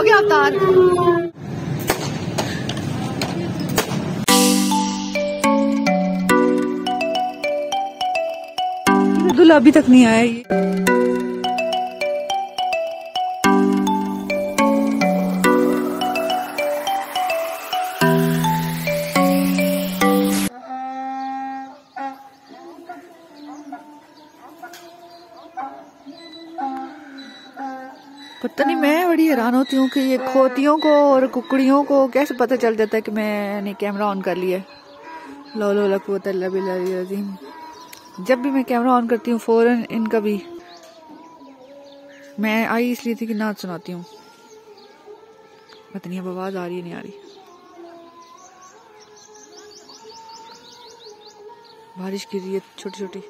हो गया अवतार। दूल्हा अभी तक नहीं आया ये। पता नहीं, मैं बड़ी हैरान होती हूँ कि ये खोतियों को और कुकड़ियों को कैसे पता चल जाता है कि मैंने कैमरा ऑन कर लिया है। लो लो लकुवत अल्लाह बिल्लाह अज़ीम। जब भी मैं कैमरा ऑन करती हूँ फौरन इनका भी। मैं आई इसलिए थी कि नाच सुनाती हूँ। पता नहीं अब आवाज आ रही है नहीं आ रही। बारिश गिर रही है छोटी छोटी।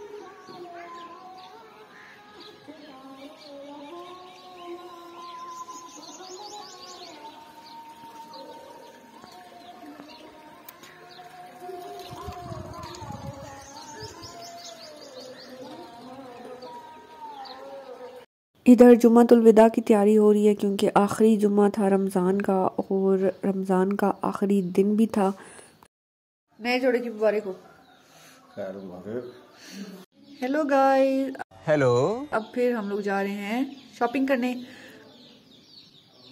इधर जुम्मतुल विदा की तैयारी हो रही है क्योंकि आखिरी जुम्मा था रमज़ान का और रमज़ान का आखिरी दिन भी था। नए जोड़े की मुबारक हो। Hello guys. हेलो। अब फिर हम लोग जा रहे हैं शॉपिंग करने।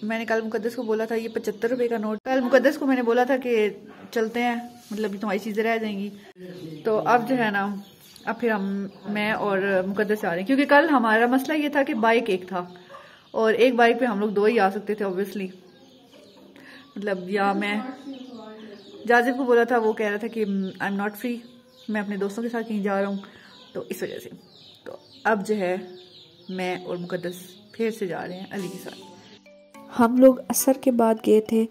मैंने कल मुकद्दस को बोला था ये 75 रुपए का नोट। कल मुकद्दस को मैंने बोला था कि चलते हैं, मतलब तुम्हारी चीजें रह जाएंगी। तो अब जो है ना, अब फिर मैं और मुकद्दस आ रहे हैं क्योंकि कल हमारा मसला ये था कि बाइक एक था और एक बाइक पे हम लोग 2 ही आ सकते थे ऑब्वियसली। मतलब या मैं जाजिब को बोला था, वो कह रहा था कि आई एम नॉट फ्री, मैं अपने दोस्तों के साथ कहीं जा रहा हूँ, तो इस वजह से। तो अब जो है मैं और मुकद्दस फिर से जा रहे हैं अली के साथ। हम लोग असर के बाद गए थे,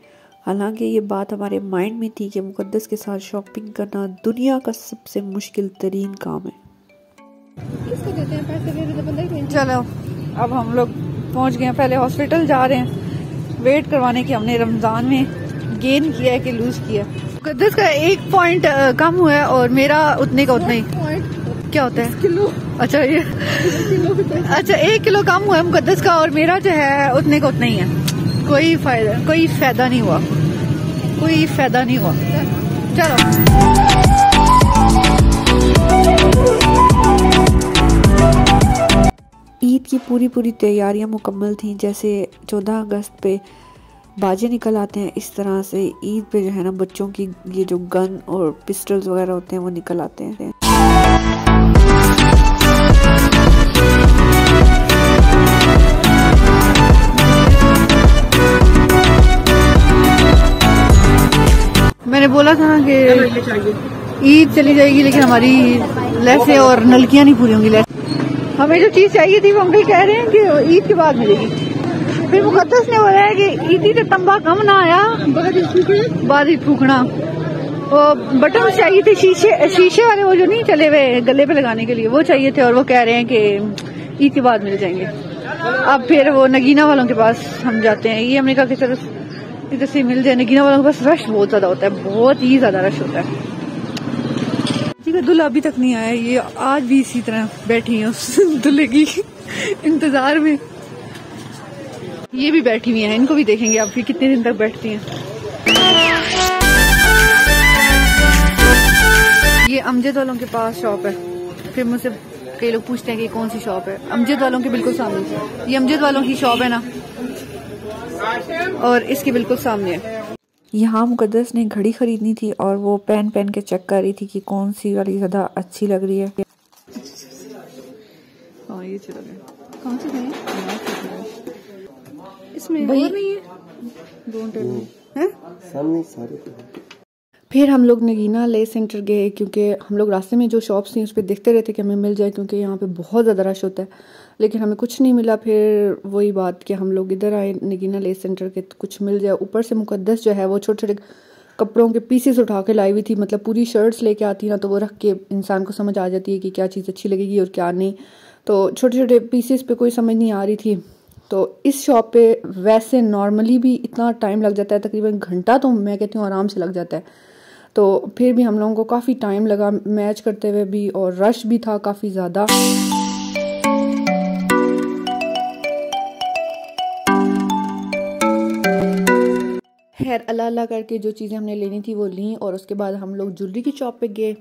हालांकि ये बात हमारे माइंड में थी कि मुकद्दस के साथ शॉपिंग करना दुनिया का सबसे मुश्किल तरीन काम है। किसको देते हैं पैसे? चलो अब हम लोग पहुंच गए हैं। पहले हॉस्पिटल जा रहे हैं वेट करवाने की। हमने रमजान में गेन किया है कि लूज किया। मुकद्दस का 1 पॉइंट कम हुआ है और मेरा उतने का उतना ही। क्या होता है? किलो। अच्छा ये अच्छा 1 किलो कम हुआ है मुकद्दस का और मेरा जो है उतने का उतना ही है। कोई फायदा नहीं हुआ, कोई फायदा नहीं हुआ। चलो ईद की पूरी तैयारियां मुकम्मल थी। जैसे 14 अगस्त पे बाजे निकल आते हैं, इस तरह से ईद पे जो है ना बच्चों की ये जो गन और पिस्टल्स वगैरह होते हैं वो निकल आते हैं। मैंने बोला था ना कि ईद चली जाएगी लेकिन हमारी लैसें और नलकियां नहीं पूरी होंगी। हमें जो चीज चाहिए थी वो अंकल कह रहे हैं कि ईद के बाद मिलेगी। फिर मुकद्दस ने बोला है कि ईदी से तंबा कम ना आया, बाद ही फूकना। वो बटन चाहिए थे शीशे वाले, वो जो नहीं चले हुए गले पे लगाने के लिए, वो चाहिए थे और वो कह रहे हैं कि ईद के बाद मिल जाएंगे। अब फिर वो नगीना वालों के पास हम जाते हैं। ये हमने कहा कि चलो इधर से मिल जाए। नगीना वालों के पास रश बहुत ज्यादा होता है, बहुत ही ज्यादा रश होता है। ठीक है, दूल्हा अभी तक नहीं आया। ये आज भी इसी तरह बैठी है उस दूल्हे की इंतजार में। ये भी बैठी हुई हैं, इनको भी देखेंगे आप फिर कितने दिन तक बैठती हैं। ये अमजद वालों के पास शॉप है। फिर मुझसे कई लोग पूछते हैं कि कौन सी शॉप है। अमजद वालों के बिल्कुल सामने। ये अमजद वालों की शॉप है ना, और इसके बिल्कुल सामने है। यहाँ मुकद्दस ने घड़ी खरीदनी थी और वो पेन के चेक कर रही थी कि कौन सी वाली ज्यादा अच्छी लग रही है। हाँ ये चला गया। कौन सी है इसमें? और नहीं है, सामने सारे। फिर हम लोग नगीना ले सेंटर गए क्योंकि हम लोग रास्ते में जो शॉप्स थी उस पर देखते रहते कि हमें मिल जाए, क्योंकि यहाँ पे बहुत ज़्यादा रश होता है, लेकिन हमें कुछ नहीं मिला। फिर वही बात कि हम लोग इधर आए नगीना ले सेंटर के, कुछ मिल जाए। ऊपर से मुकद्दस जो है वो छोटे छोटे कपड़ों के पीसेस उठा के लाई हुई थी। मतलब पूरी शर्ट्स लेके आती ना तो वो रख के इंसान को समझ आ जाती है कि क्या चीज़ अच्छी लगेगी और क्या नहीं। तो छोटे छोटे पीसेस पे कोई समझ नहीं आ रही थी। तो इस शॉप पे वैसे नॉर्मली भी इतना टाइम लग जाता है, तकरीबन घंटा तो मैं कहती हूँ आराम से लग जाता है। तो फिर भी हम लोगों को काफ़ी टाइम लगा मैच करते हुए भी, और रश भी था काफ़ी ज़्यादा। खैर अल्लाह अल्लाह करके जो चीज़ें हमने लेनी थी वो ली और उसके बाद हम लोग ज्वेलरी की शॉप पे गए।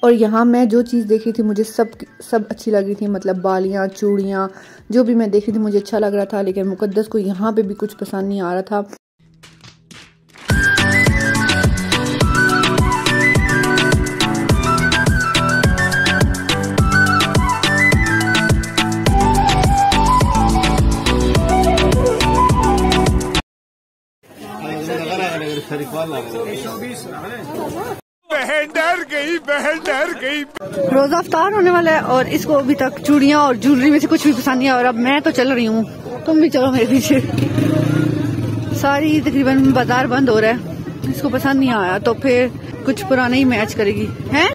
और यहाँ मैं जो चीज़ देख रही थी मुझे सब अच्छी लग रही थी, मतलब बालियाँ, चूड़ियाँ, जो भी मैं देख रही थी मुझे अच्छा लग रहा था, लेकिन मुकद्दस को यहाँ पे भी कुछ पसंद नहीं आ रहा था। बहन डर गई। रोजा अफ्तार होने वाला है और इसको अभी तक चूड़ियाँ और ज्वेलरी में से कुछ भी पसंद नहीं है और अब मैं तो चल रही हूँ, तुम भी चलो मेरे पीछे। सारी तकरीबन बाजार बंद हो रहा है, इसको पसंद नहीं आया तो फिर कुछ पुराना ही मैच करेगी हैं।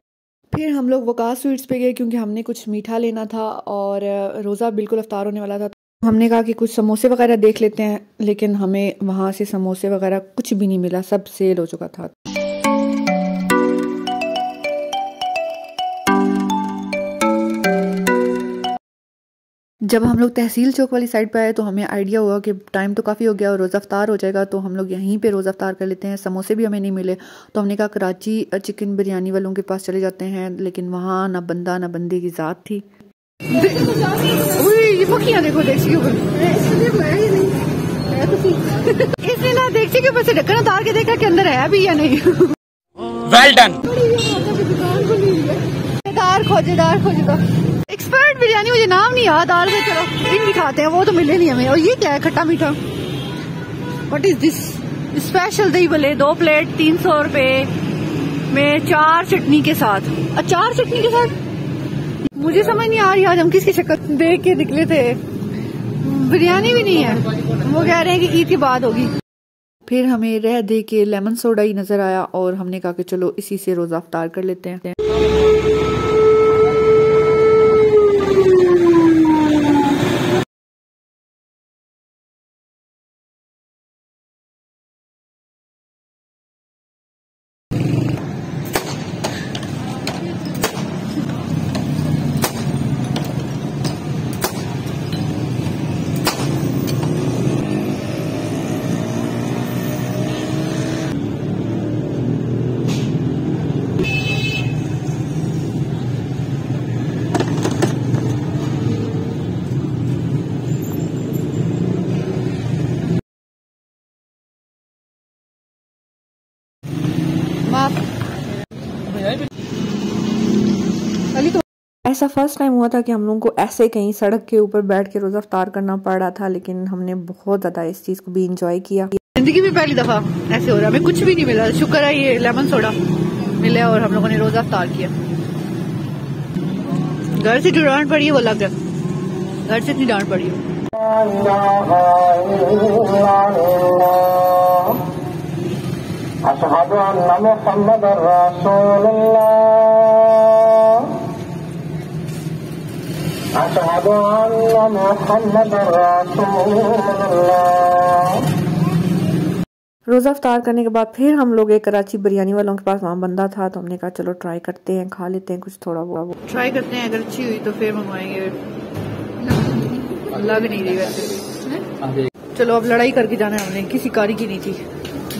फिर हम लोग वकास स्वीट्स पे गए क्योंकि हमने कुछ मीठा लेना था और रोज़ा बिल्कुल अफ्तार होने वाला था। हमने कहा कि कुछ समोसे वगैरह देख लेते हैं, लेकिन हमें वहाँ से समोसे वगैरह कुछ भी नहीं मिला, सब सेल हो चुका था। जब हम लोग तहसील चौक वाली साइड पे आए तो हमें आइडिया हुआ कि टाइम तो काफ़ी हो गया और रोज़ा अफ्तार हो जाएगा, तो हम लोग यहीं पे रोज़ा अफ्तार कर लेते हैं। समोसे भी हमें नहीं मिले तो हमने कहा कराची चिकन बिरयानी वालों के पास चले जाते हैं, लेकिन वहाँ ना बंदा ना बंदे की ज़ात थी। ये मक्खियाँ देखो देसी इसने ना देसी के ऊपर से ढक्कन उतार के देखा कि अंदर है भी या नहीं। Well done. खोजेदार एक्सपर्ट बिरयानी, मुझे नाम नहीं याद आ रहा, चलो दिन दिखाते हैं, वो तो मिले नहीं हमें। और ये क्या है, खट्टा मीठा, व्हाट इज दिस? स्पेशल दही भले 2 प्लेट 300 रुपए में 4 चटनी के साथ। 4 चटनी के साथ मुझे समझ नहीं आ रही आज हम किसकी शक्ल देख के निकले थे। बिरयानी भी नहीं है, वो कह रहे हैं कि ईद के बाद होगी। फिर हमें रह दे के लेमन सोडा ही नजर आया और हमने कहा कि चलो इसी से रोजा अफ्तार कर लेते हैं। ऐसा फर्स्ट टाइम हुआ था कि हम लोगों को ऐसे कहीं सड़क के ऊपर बैठ के रोजा अफ्तार करना पड़ रहा था, लेकिन हमने बहुत ज्यादा इस चीज को भी इंजॉय किया। जिंदगी में पहली दफा ऐसे हो रहा है, हमें कुछ भी नहीं मिला, शुक्र है ये लेमन सोडा मिला और हम लोगों ने रोजा अफ्तार किया। घर से जो डांट पड़ी है वो अलग है, घर से इतनी डांट पड़ी है। अशहदु अन्ना मुहम्मदर रसूलुल्लाह, अशहदु अन्ना मुहम्मदर रसूलुल्लाह। रोज़ा अफ्तार करने के बाद फिर हम लोग एक कराची बिरयानी वालों के पास वहाँ बंदा था, तो हमने कहा चलो ट्राई करते हैं, खा लेते हैं कुछ थोड़ा वो ट्राई करते हैं, अगर अच्छी हुई तो फिर मंगवाएंगे। लग नहीं रही वैसे। चलो अब लड़ाई करके जाना है हमने, किसी कारी की नहीं थी,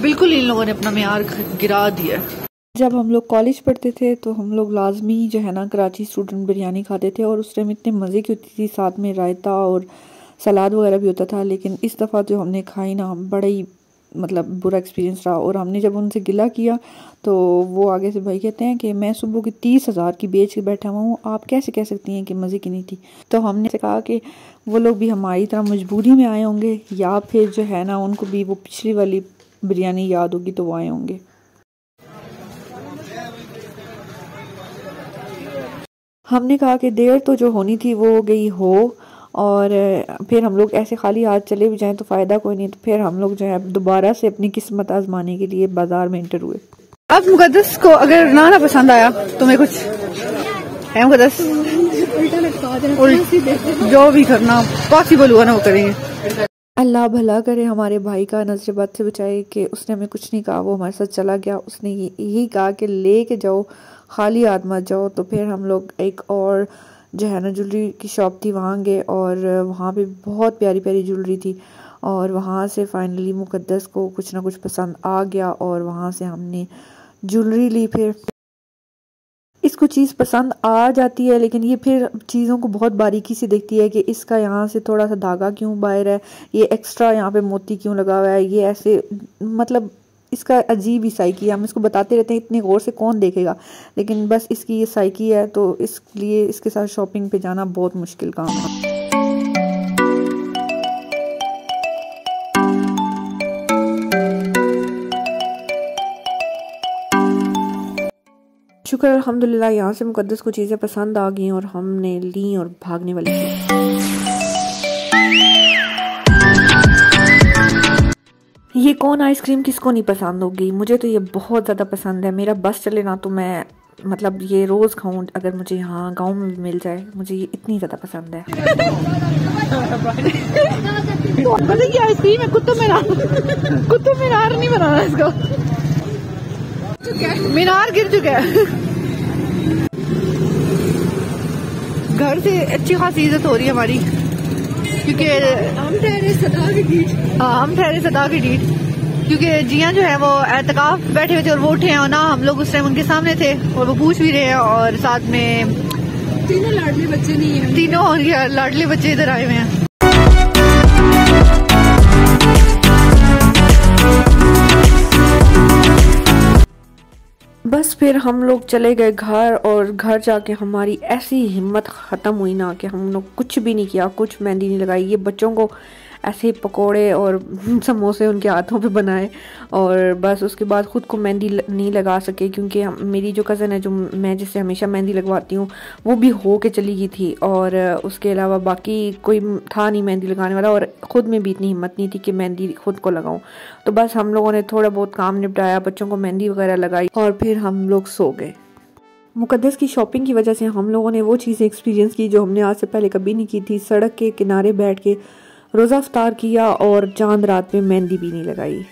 बिल्कुल इन लोगों ने अपना मेयार गिरा दिया। जब हम लोग कॉलेज पढ़ते थे तो हम लोग लाजमी जो है ना कराची स्टूडेंट बिरयानी खाते थे और उस टाइम इतने मज़े की होती थी, साथ में रायता और सलाद वगैरह भी होता था। लेकिन इस दफ़ा जो हमने खाई ना, बड़ा ही मतलब बुरा एक्सपीरियंस रहा। और हमने जब उनसे गिला किया तो वो आगे से भाई कहते हैं कि मैं सुबह की 30,000 की बेच के बैठा हुआ हूँ, आप कैसे कह सकती हैं कि मज़े की नहीं थी। तो हमने कहा कि वो लोग भी हमारी तरह मजबूरी में आए होंगे या फिर जो है ना उनको भी वो पिछली वाली बिरयानी याद होगी तो वो आए होंगे। हमने कहा कि देर तो जो होनी थी वो हो गई हो, और फिर हम लोग ऐसे खाली हाथ चले भी जाएं तो फ़ायदा कोई नहीं। तो फिर हम लोग जो है दोबारा से अपनी किस्मत आजमाने के लिए बाजार में एंटर हुए। अब मुकद्दस को अगर ना पसंद आया तुम्हें कुछ है मुकद्दस, जो भी करना पॉसिबल हुआ ना वो करेंगे। अल्लाह भला करे हमारे भाई का, नजर बद से बचाए कि उसने हमें कुछ नहीं कहा, वो हमारे साथ चला गया। उसने यही कहा कि ले के जाओ, खाली हाथ मत जाओ। तो फिर हम लोग एक और जो है ना ज्वेलरी की शॉप थी, वहाँ गए और वहाँ पे बहुत प्यारी प्यारी ज्वेलरी थी और वहाँ से फाइनली मुकद्दस को कुछ ना कुछ पसंद आ गया और वहाँ से हमने ज्वेलरी ली। फिर इसको चीज़ पसंद आ जाती है लेकिन ये फिर चीज़ों को बहुत बारीकी से देखती है कि इसका यहाँ से थोड़ा सा धागा क्यों बाहर है, ये एक्स्ट्रा यहाँ पे मोती क्यों लगा हुआ है, ये ऐसे मतलब इसका अजीब ही साइकी है। हम इसको बताते रहते हैं, इतने गौर से कौन देखेगा, लेकिन बस इसकी ये साइकी है तो इसलिए इसके साथ शॉपिंग पे जाना बहुत मुश्किल काम है। शुक्र अल्हम्दुलिल्लाह यहाँ से मुकद्दस को चीज़ें पसंद आ गई और हमने ली और भागने वाली थी। ये कौन आइसक्रीम किसको नहीं पसंद होगी, मुझे तो ये बहुत ज़्यादा पसंद है। मेरा बस चले ना तो मैं मतलब ये रोज़ खाऊं, अगर मुझे यहाँ गांव में मिल जाए, मुझे ये इतनी ज़्यादा पसंद है। ये आइसक्रीम है, कुतुब मीनार नहीं बनाना इसको, मीनार गिर चुका है। घर से अच्छी खासी इज्जत हो रही है हमारी, क्योंकि हम ठहरे सदा की डीट, क्योंकि जिया जो है वो एतकाफ बैठे हुए थे और वो उठे हैं ना, हम लोग उस टाइम उनके सामने थे और वो पूछ भी रहे हैं और साथ में तीनों लाडले बच्चे नहीं है, तीनों और लाडले बच्चे इधर आए हुए हैं। बस फिर हम लोग चले गए घर और घर जाके हमारी ऐसी हिम्मत ख़त्म हुई ना कि हम लोग कुछ भी नहीं किया, कुछ मेहंदी नहीं लगाई। ये बच्चों को ऐसे पकोड़े और समोसे उनके हाथों पे बनाए और बस उसके बाद ख़ुद को मेहंदी नहीं लगा सके, क्योंकि मेरी जो कज़न है, जो मैं जिससे हमेशा मेहंदी लगवाती हूँ, वो भी हो के चली गई थी और उसके अलावा बाकी कोई था नहीं मेहंदी लगाने वाला और ख़ुद में भी इतनी हिम्मत नहीं थी कि मेहंदी खुद को लगाऊं। तो बस हम लोगों ने थोड़ा बहुत काम निपटाया, बच्चों को मेहंदी वगैरह लगाई और फिर हम लोग सो गए। मुकद्दस की शॉपिंग की वजह से हम लोगों ने वो चीज़ें एक्सपीरियंस की जो हमने आज से पहले कभी नहीं की थी। सड़क के किनारे बैठ के रोज़ा इफ्तार किया और चांद रात में मेहंदी भी नहीं लगाई।